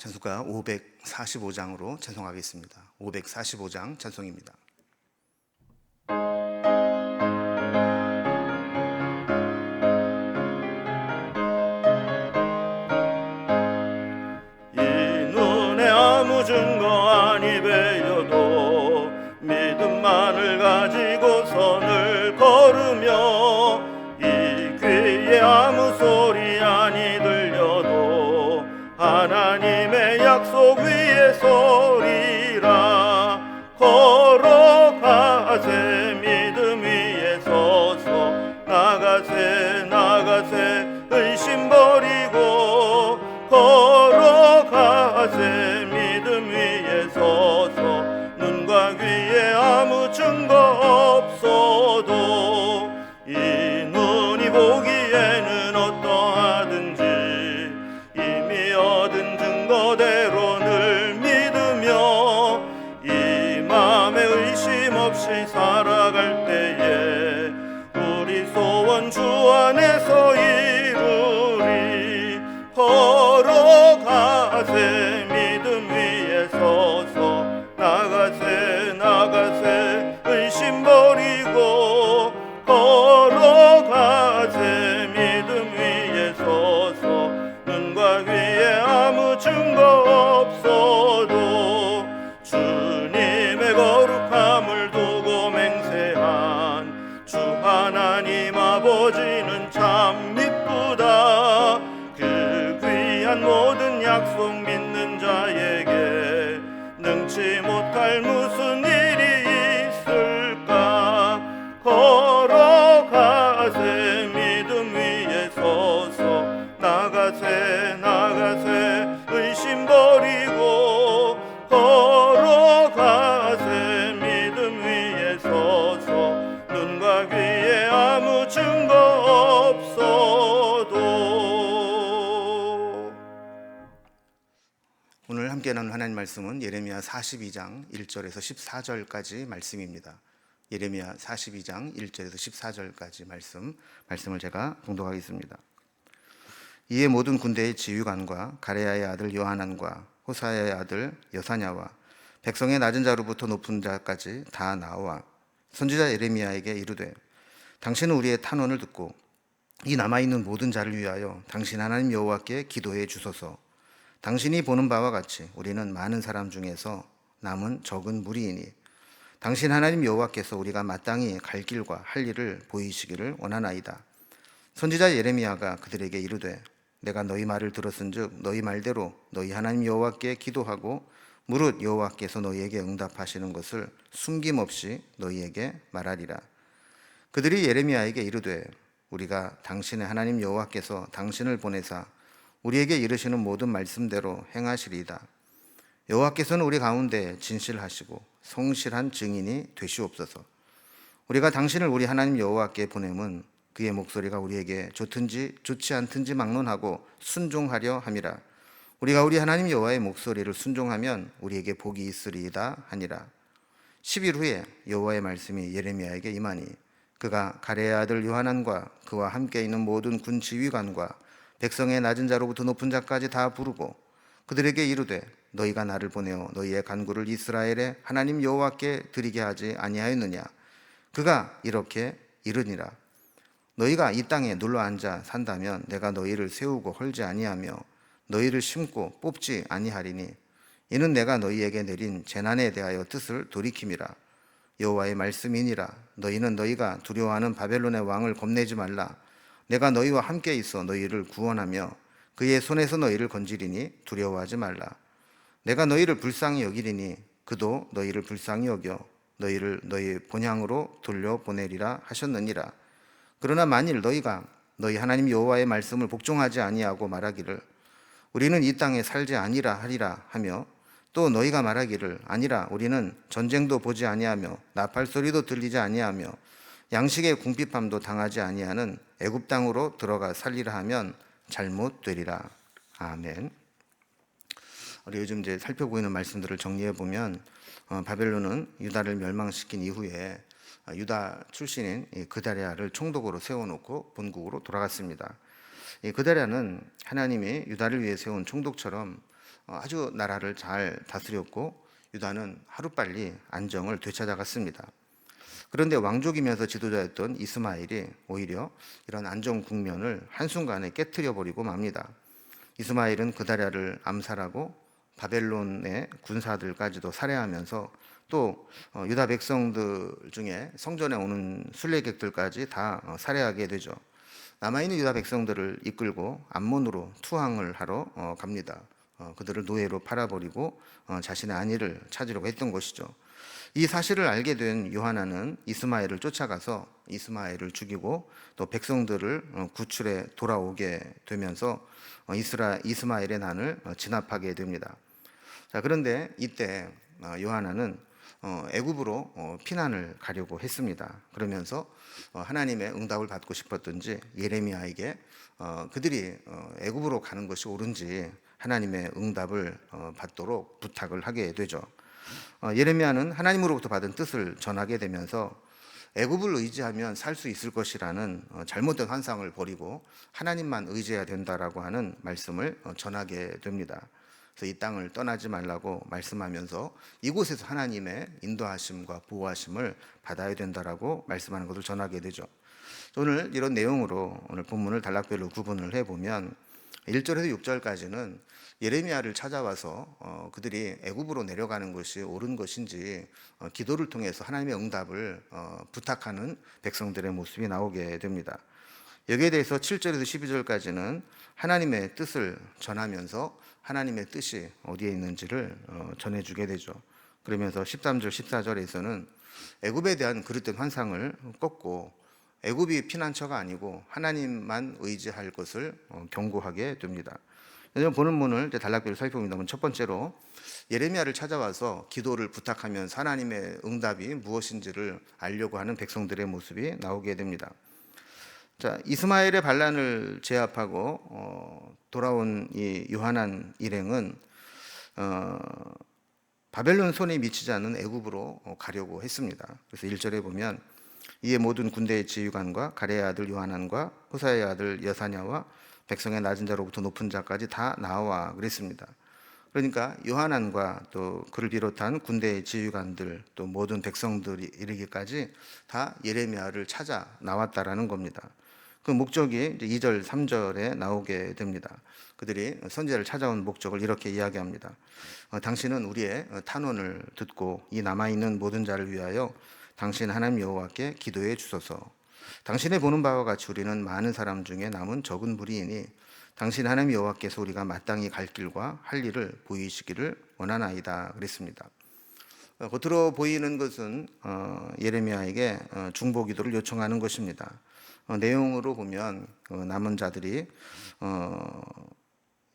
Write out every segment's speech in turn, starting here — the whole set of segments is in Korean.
찬송가 545장으로 찬송하겠습니다. 545장 찬송입니다. 이 눈에 아무 증거 아니 배여도 믿음만을 가지고 선을 걸으며 이 귀에 아무 소리 아니 들려도 하나님의 약속 위에 서리라. 걸어가세 믿음 위에 서서 나가세 나가세 의심 버리고 걸어가세 믿음 위에 서서 눈과 귀에 아무 증거 없어도 이 눈이 보기에는 어떠하든지 이미 얻은 증거대로 늘 믿으며 이 맘에 의심 없이 살아갈 때에 우리 소원 주 안에서 이루리. 걸어가세 믿음 위에 서서 나가세 나가세 의심 버리고 걸어가세 믿음 위에 서서 눈과 귀에 아무 증거 없어도 주님의 거룩함을 두고 맹세한 주 하나님 아버지는 참 미쁘다. 그 귀한 모든 약속 믿는 자에게 능치 못할 무슨 일이 있을까. 걸어가세 믿음 위에 서서 나가세 나가세 의심 버리고 걸어가세 믿음 위에 서서 눈과 귀에 아무 증거 없어도. 오늘 함께 나눌 하나님 말씀은 예레미야 42장 1절에서 14절까지 말씀입니다. 예레미야 42장 1절에서 14절까지 말씀을 제가 봉독하겠습니다. 이에 모든 군대의 지휘관과 가레야의 아들 요하난과 호사야의 아들 여사냐와 백성의 낮은 자로부터 높은 자까지 다 나와 선지자 예레미야에게 이르되, 당신은 우리의 탄원을 듣고 이 남아있는 모든 자를 위하여 당신 하나님 여호와께 기도해 주소서. 당신이 보는 바와 같이 우리는 많은 사람 중에서 남은 적은 무리이니 당신 하나님 여호와께서 우리가 마땅히 갈 길과 할 일을 보이시기를 원하나이다. 선지자 예레미야가 그들에게 이르되, 내가 너희 말을 들었은즉 너희 말대로 너희 하나님 여호와께 기도하고 무릇 여호와께서 너희에게 응답하시는 것을 숨김없이 너희에게 말하리라. 그들이 예레미야에게 이르되, 우리가 당신의 하나님 여호와께서 당신을 보내사 우리에게 이르시는 모든 말씀대로 행하시리이다. 여호와께서는 우리 가운데 진실하시고 성실한 증인이 되시옵소서. 우리가 당신을 우리 하나님 여호와께 보냄은 그의 목소리가 우리에게 좋든지 좋지 않든지 막론하고 순종하려 함이라. 우리가 우리 하나님 여호와의 목소리를 순종하면 우리에게 복이 있으리이다 하니라. 10일 후에 여호와의 말씀이 예레미야에게 임하니 그가 가레의 아들 요하난과 그와 함께 있는 모든 군 지휘관과 백성의 낮은 자로부터 높은 자까지 다 부르고 그들에게 이르되, 너희가 나를 보내어 너희의 간구를 이스라엘의 하나님 여호와께 드리게 하지 아니하였느냐. 그가 이렇게 이르니라. 너희가 이 땅에 눌러 앉아 산다면 내가 너희를 세우고 헐지 아니하며 너희를 심고 뽑지 아니하리니 이는 내가 너희에게 내린 재난에 대하여 뜻을 돌이킴이라. 여호와의 말씀이니라. 너희는 너희가 두려워하는 바벨론의 왕을 겁내지 말라. 내가 너희와 함께 있어 너희를 구원하며 그의 손에서 너희를 건지리니 두려워하지 말라. 내가 너희를 불쌍히 여기리니 그도 너희를 불쌍히 여겨 너희를 너희 본향으로 돌려보내리라 하셨느니라. 그러나 만일 너희가 너희 하나님 여호와의 말씀을 복종하지 아니하고 말하기를 우리는 이 땅에 살지 아니라 하리라 하며 또 너희가 말하기를 아니라 우리는 전쟁도 보지 아니하며 나팔 소리도 들리지 아니하며 양식의 궁핍함도 당하지 아니하는 애굽 땅으로 들어가 살리라 하면 잘못되리라. 아멘. 우리 요즘 이제 살펴보이는 말씀들을 정리해 보면 바벨론은 유다를 멸망시킨 이후에 유다 출신인 그다랴를 총독으로 세워놓고 본국으로 돌아갔습니다. 이 그다랴는 하나님이 유다를 위해 세운 총독처럼 아주 나라를 잘 다스렸고 유다는 하루빨리 안정을 되찾아갔습니다. 그런데 왕족이면서 지도자였던 이스마엘이 오히려 이런 안정 국면을 한순간에 깨트려 버리고 맙니다. 이스마엘은 그다랴를 암살하고 바벨론의 군사들까지도 살해하면서 또 유다 백성들 중에 성전에 오는 순례객들까지 다 살해하게 되죠. 남아있는 유다 백성들을 이끌고 암몬으로 투항을 하러 갑니다. 그들을 노예로 팔아버리고 자신의 안위를 찾으려고 했던 것이죠. 이 사실을 알게 된 요하나는 이스마엘을 쫓아가서 이스마엘을 죽이고 또 백성들을 구출해 돌아오게 되면서 이스마엘의 난을 진압하게 됩니다. 자, 그런데 이때 요하나는 애굽으로 피난을 가려고 했습니다. 그러면서 하나님의 응답을 받고 싶었던지 예레미야에게 그들이 애굽으로 가는 것이 옳은지 하나님의 응답을 받도록 부탁을 하게 되죠. 예레미야는 하나님으로부터 받은 뜻을 전하게 되면서 애굽을 의지하면 살 수 있을 것이라는 잘못된 환상을 버리고 하나님만 의지해야 된다라고 하는 말씀을 전하게 됩니다. 그래서 이 땅을 떠나지 말라고 말씀하면서 이곳에서 하나님의 인도하심과 보호하심을 받아야 된다라고 말씀하는 것을 전하게 되죠. 오늘 이런 내용으로 오늘 본문을 단락별로 구분을 해보면 1절에서 6절까지는 예레미야를 찾아와서 그들이 애굽으로 내려가는 것이 옳은 것인지 기도를 통해서 하나님의 응답을 부탁하는 백성들의 모습이 나오게 됩니다. 여기에 대해서 7절에서 12절까지는 하나님의 뜻을 전하면서 하나님의 뜻이 어디에 있는지를 전해주게 되죠. 그러면서 13절, 14절에서는 애굽에 대한 그릇된 환상을 꺾고 애굽이 피난처가 아니고 하나님만 의지할 것을 경고하게 됩니다. 보는 문을 단락별로 살펴보면 첫 번째로 예레미야를 찾아와서 기도를 부탁하면서 하나님의 응답이 무엇인지를 알려고 하는 백성들의 모습이 나오게 됩니다. 자, 이스마엘의 반란을 제압하고 돌아온 이 요하난 일행은 바벨론 손에 미치지 않는 애굽으로 가려고 했습니다. 그래서 1절에 보면 이에 모든 군대의 지휘관과 가레의 아들 요하난과 호사의 아들 여사냐와 백성의 낮은 자로부터 높은 자까지 다 나와 그랬습니다. 그러니까 요하난과 또 그를 비롯한 군대의 지휘관들 또 모든 백성들이 이르기까지 다 예레미야를 찾아 나왔다라는 겁니다. 그 목적이 2절, 3절에 나오게 됩니다. 그들이 선지자를 찾아온 목적을 이렇게 이야기합니다. 당신은 우리의 탄원을 듣고 이 남아있는 모든 자를 위하여 당신 하나님 여호와께 기도해 주소서. 당신의 보는 바와 같이 우리는 많은 사람 중에 남은 적은 무리이니 당신 하나님 여호와께서 우리가 마땅히 갈 길과 할 일을 보이시기를 원하나이다 그랬습니다. 겉으로 보이는 것은 예레미야에게 중보 기도를 요청하는 것입니다. 내용으로 보면 남은 자들이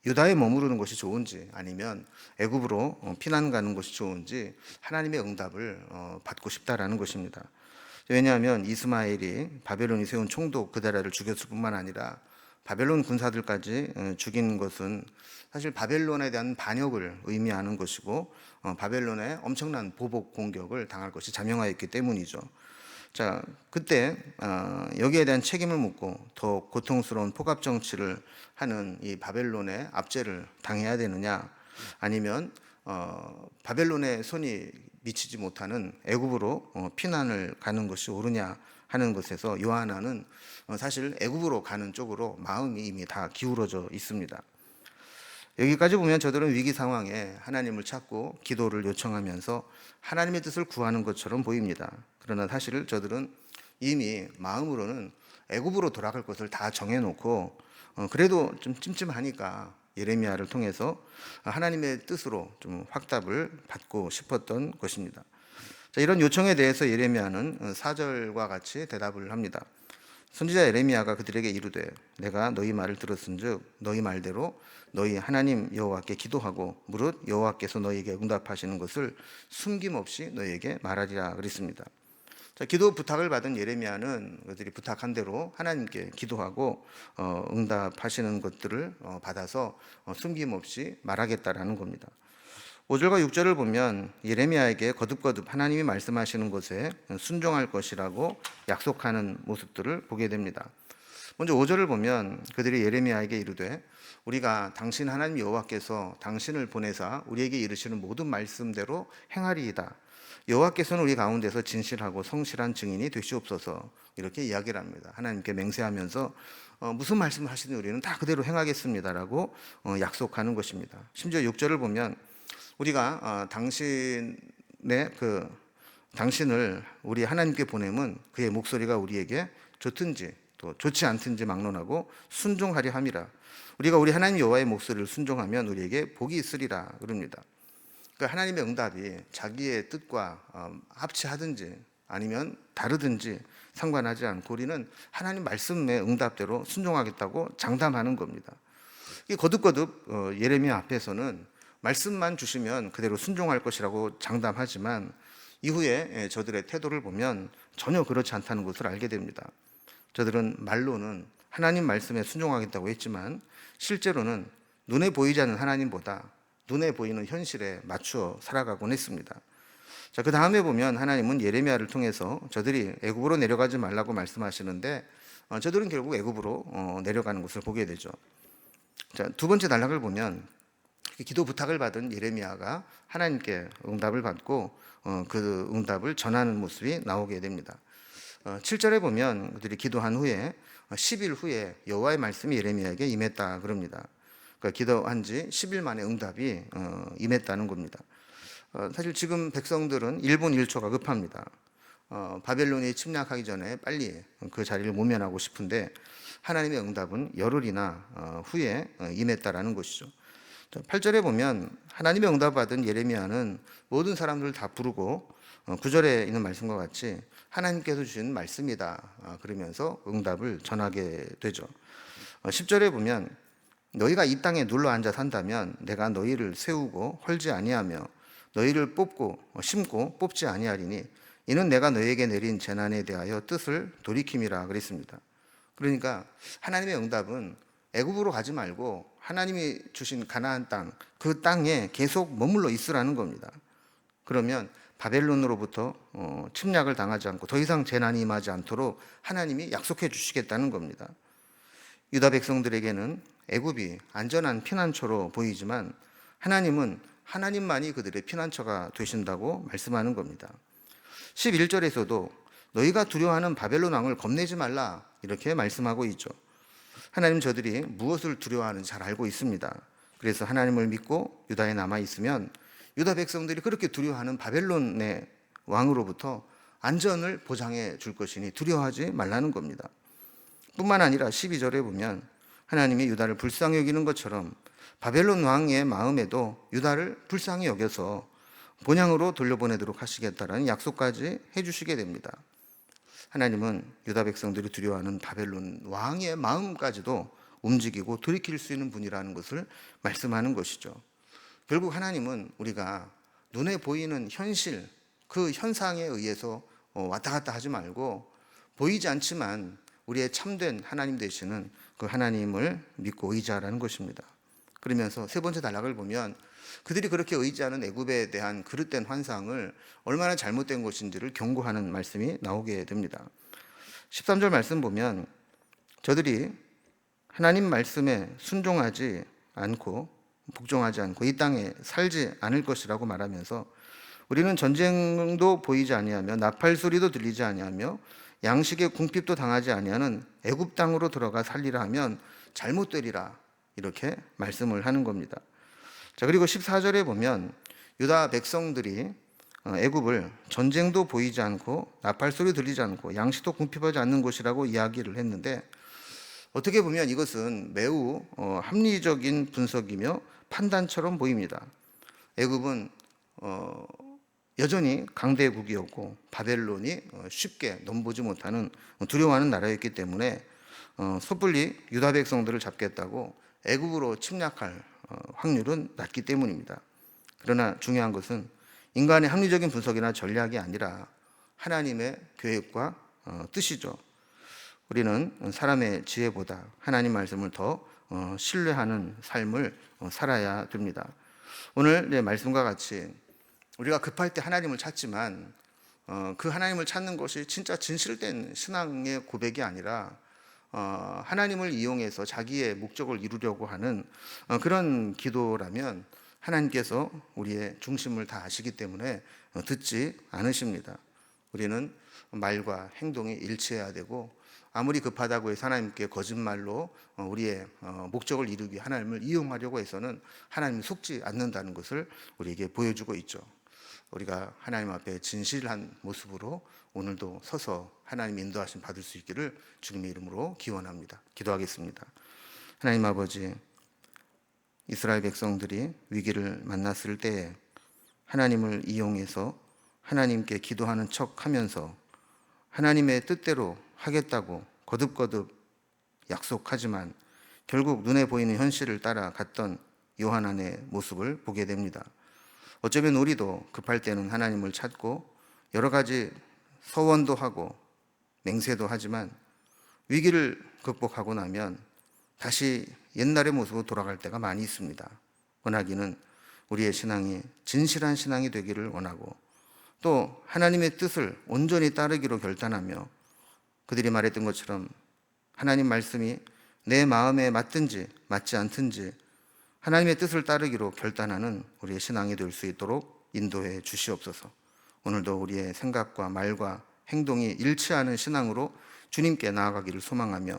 유다에 머무르는 것이 좋은지 아니면 애굽으로 피난 가는 것이 좋은지 하나님의 응답을 받고 싶다라는 것입니다. 왜냐하면 이스마엘이 바벨론이 세운 총독 그다랴를 죽였을 뿐만 아니라 바벨론 군사들까지 죽인 것은 사실 바벨론에 대한 반역을 의미하는 것이고 바벨론의 엄청난 보복 공격을 당할 것이 자명하였기 때문이죠. 자, 그때 여기에 대한 책임을 묻고 더 고통스러운 포갑 정치를 하는 이 바벨론의 압제를 당해야 되느냐 아니면 바벨론의 손이 미치지 못하는 애굽으로 피난을 가는 것이 옳으냐 하는 것에서 요하나는 사실 애굽으로 가는 쪽으로 마음이 이미 다 기울어져 있습니다. 여기까지 보면 저들은 위기 상황에 하나님을 찾고 기도를 요청하면서 하나님의 뜻을 구하는 것처럼 보입니다. 그러나 사실 저들은 이미 마음으로는 애굽으로 돌아갈 것을 다 정해놓고 그래도 좀 찜찜하니까 예레미야를 통해서 하나님의 뜻으로 좀 확답을 받고 싶었던 것입니다. 자, 이런 요청에 대해서 예레미야는 4절과 같이 대답을 합니다. 선지자 예레미야가 그들에게 이르되 내가 너희 말을 들었은즉 너희 말대로 너희 하나님 여호와께 기도하고 무릇 여호와께서 너희에게 응답하시는 것을 숨김없이 너희에게 말하리라 그랬습니다. 자, 기도 부탁을 받은 예레미야는 그들이 부탁한 대로 하나님께 기도하고 응답하시는 것들을 받아서 숨김없이 말하겠다라는 겁니다. 5절과 6절을 보면 예레미야에게 거듭거듭 하나님이 말씀하시는 것에 순종할 것이라고 약속하는 모습들을 보게 됩니다. 먼저 5절을 보면 그들이 예레미야에게 이르되 우리가 당신 하나님 여호와께서 당신을 보내사 우리에게 이르시는 모든 말씀대로 행하리이다. 여호와께서는 우리 가운데서 진실하고 성실한 증인이 되시옵소서. 이렇게 이야기를 합니다. 하나님께 맹세하면서 무슨 말씀을 하시든 우리는 다 그대로 행하겠습니다라고 약속하는 것입니다. 심지어 6절을 보면 우리가 당신을 우리 하나님께 보내면 그의 목소리가 우리에게 좋든지 또 좋지 않든지 막론하고 순종하려 함이라. 우리가 우리 하나님 여호와의 목소리를 순종하면 우리에게 복이 있으리라 그럽니다. 그러니까 하나님의 응답이 자기의 뜻과 합치하든지 아니면 다르든지 상관하지 않고 우리는 하나님 말씀의 응답대로 순종하겠다고 장담하는 겁니다. 이 거듭거듭 예레미야 앞에서는 말씀만 주시면 그대로 순종할 것이라고 장담하지만 이후에 저들의 태도를 보면 전혀 그렇지 않다는 것을 알게 됩니다. 저들은 말로는 하나님 말씀에 순종하겠다고 했지만 실제로는 눈에 보이지 않는 하나님보다 눈에 보이는 현실에 맞추어 살아가곤 했습니다. 자, 그 다음에 보면 하나님은 예레미야를 통해서 저들이 애굽으로 내려가지 말라고 말씀하시는데 저들은 결국 애굽으로 내려가는 것을 보게 되죠. 자, 두 번째 단락을 보면 기도 부탁을 받은 예레미야가 하나님께 응답을 받고 그 응답을 전하는 모습이 나오게 됩니다. 7절에 보면 그들이 기도한 후에 10일 후에 여호와의 말씀이 예레미야에게 임했다 그럽니다. 그러니까 기도한 지 10일 만에 응답이 임했다는 겁니다. 사실 지금 백성들은 1분 1초가 급합니다. 바벨론이 침략하기 전에 빨리 그 자리를 모면하고 싶은데 하나님의 응답은 열흘이나 후에 임했다라는 것이죠. 8절에 보면 하나님의 응답받은 예레미야는 모든 사람들을 다 부르고 9절에 있는 말씀과 같이 하나님께서 주신 말씀이다 그러면서 응답을 전하게 되죠. 10절에 보면 너희가 이 땅에 눌러 앉아 산다면 내가 너희를 세우고 헐지 아니하며 너희를 심고 뽑지 아니하리니 이는 내가 너희에게 내린 재난에 대하여 뜻을 돌이킴이라 그랬습니다. 그러니까 하나님의 응답은 애굽으로 가지 말고 하나님이 주신 가나안 땅, 그 땅에 계속 머물러 있으라는 겁니다. 그러면 바벨론으로부터 침략을 당하지 않고 더 이상 재난이 임하지 않도록 하나님이 약속해 주시겠다는 겁니다. 유다 백성들에게는 애굽이 안전한 피난처로 보이지만 하나님은 하나님만이 그들의 피난처가 되신다고 말씀하는 겁니다. 11절에서도 너희가 두려워하는 바벨론 왕을 겁내지 말라 이렇게 말씀하고 있죠. 하나님 저들이 무엇을 두려워하는지 잘 알고 있습니다. 그래서 하나님을 믿고 유다에 남아 있으면 유다 백성들이 그렇게 두려워하는 바벨론의 왕으로부터 안전을 보장해 줄 것이니 두려워하지 말라는 겁니다. 뿐만 아니라 12절에 보면 하나님이 유다를 불쌍히 여기는 것처럼 바벨론 왕의 마음에도 유다를 불쌍히 여겨서 본향으로 돌려보내도록 하시겠다라는 약속까지 해주시게 됩니다. 하나님은 유다 백성들이 두려워하는 바벨론 왕의 마음까지도 움직이고 돌이킬 수 있는 분이라는 것을 말씀하는 것이죠. 결국 하나님은 우리가 눈에 보이는 현실, 그 현상에 의해서 왔다 갔다 하지 말고 보이지 않지만 우리의 참된 하나님 되시는 그 하나님을 믿고 의지하라는 것입니다. 그러면서 세 번째 단락을 보면 그들이 그렇게 의지하는 애굽에 대한 그릇된 환상을 얼마나 잘못된 것인지를 경고하는 말씀이 나오게 됩니다. 13절 말씀 보면 저들이 하나님 말씀에 순종하지 않고 복종하지 않고 이 땅에 살지 않을 것이라고 말하면서 우리는 전쟁도 보이지 아니하며 나팔 소리도 들리지 아니하며 양식의 궁핍도 당하지 아니하는 애굽 땅으로 들어가 살리라 하면 잘못되리라 이렇게 말씀을 하는 겁니다. 자, 그리고 14절에 보면 유다 백성들이 애굽을 전쟁도 보이지 않고 나팔 소리 들리지 않고 양식도 궁핍하지 않는 곳이라고 이야기를 했는데 어떻게 보면 이것은 매우 합리적인 분석이며 판단처럼 보입니다. 애굽은 여전히 강대국이었고 바벨론이 쉽게 넘보지 못하는 두려워하는 나라였기 때문에 섣불리 유다 백성들을 잡겠다고 애굽으로 침략할 확률은 낮기 때문입니다. 그러나 중요한 것은 인간의 합리적인 분석이나 전략이 아니라 하나님의 계획과 뜻이죠. 우리는 사람의 지혜보다 하나님 말씀을 더 신뢰하는 삶을 살아야 됩니다. 오늘 말씀과 같이 우리가 급할 때 하나님을 찾지만 그 하나님을 찾는 것이 진짜 진실된 신앙의 고백이 아니라 하나님을 이용해서 자기의 목적을 이루려고 하는 그런 기도라면 하나님께서 우리의 중심을 다 아시기 때문에 듣지 않으십니다. 우리는 말과 행동이 일치해야 되고, 아무리 급하다고 해서 하나님께 거짓말로 우리의 목적을 이루기 위해 하나님을 이용하려고 해서는 하나님이 속지 않는다는 것을 우리에게 보여주고 있죠. 우리가 하나님 앞에 진실한 모습으로 오늘도 서서 하나님 인도하심 받을 수 있기를 주님의 이름으로 기원합니다. 기도하겠습니다. 하나님 아버지, 이스라엘 백성들이 위기를 만났을 때에 하나님을 이용해서 하나님께 기도하는 척하면서 하나님의 뜻대로 하겠다고 거듭거듭 약속하지만 결국 눈에 보이는 현실을 따라갔던 요한안의 모습을 보게 됩니다. 어쩌면 우리도 급할 때는 하나님을 찾고 여러 가지 서원도 하고 맹세도 하지만 위기를 극복하고 나면 다시 옛날의 모습으로 돌아갈 때가 많이 있습니다. 원하기는 우리의 신앙이 진실한 신앙이 되기를 원하고, 또 하나님의 뜻을 온전히 따르기로 결단하며 그들이 말했던 것처럼 하나님 말씀이 내 마음에 맞든지 맞지 않든지 하나님의 뜻을 따르기로 결단하는 우리의 신앙이 될 수 있도록 인도해 주시옵소서. 오늘도 우리의 생각과 말과 행동이 일치하는 신앙으로 주님께 나아가기를 소망하며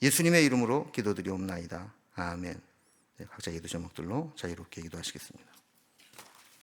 예수님의 이름으로 기도드리옵나이다. 아멘. 각자 기도 제목들로 자유롭게 기도하시겠습니다.